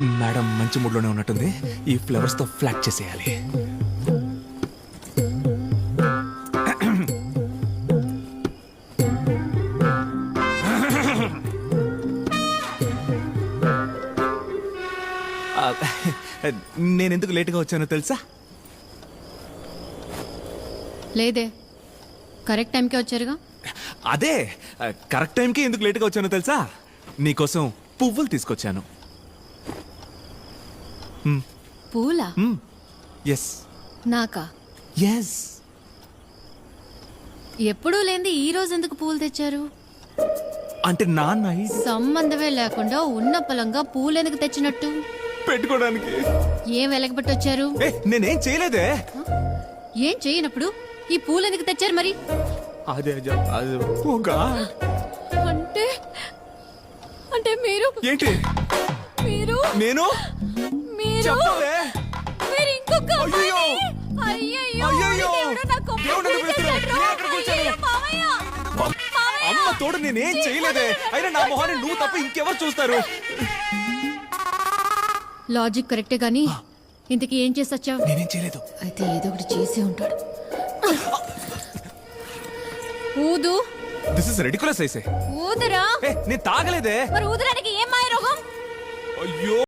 Madam మంచి మూడ్లోనే ఉన్నట్టుంది. ఈ ఫ్లవర్స్ తో ఫ్లాట్ చేసేయాలి. నేనెందుకు లేటుగా వచ్చానో తెలుసా? లేదే, కరెక్ట్ టైంకే వచ్చారుగా. అదే కరెక్ట్ టైంకి ఎందుకు లేటుగా వచ్చానో తెలుసా? నీకోసం పువ్వులు తీసుకొచ్చాను. పూలా? ఎస్. నాకా? ఎస్. ఎప్పుడూ లేంది ఈ రోజు ఎందుకు పూలు తెచ్చారు? అంటే నాన్న సంబంధమే లేకుండా ఉన్న పొలంగా పూలు ఎందుకు తెచ్చినట్టు? పెట్టుకోవడానికి. ఏం వెలగబెట్టి వచ్చారు? నేనేం చేయలేదే. ఏం చేయనప్పుడు ఈ పూలు ఎందుకు తెచ్చారు మరి? అదే అంటే అంటే మీరు ఏంటి? మీరు నేను మీరు చెప్పవే. మీరు ఇంకొక అయ్యయ్యో. అయ్యయ్యో, అయ్యయ్యో. దేవుడు నా కొంప దేవుడు నన్ను తీసేశాడు. పిలుస్తున్నాడు. నేను ఎక్కడికి వచ్చాను? అయ్యయ్యో, మామయ్య. మామయ్య. అమ్మ తోడు నేనేం చేయలేదే. అయినా నా మొహాన్ని నువ్వు తప్ప ఇంకెవరు చూస్తారు? లాజిక్ కరెక్టే గానీ ఇంతకీ ఏం చేసి వచ్చావు? నేనేం చేయలేదు. అయితే ఏదో ఒకటి చేసి ఉంటాడు. ఊదు. This is ridiculous. అయితే ఊదరా. నేను తాగలేదే. మరి ఊదరానికి ఏం మాయ రోగం? అయ్యో.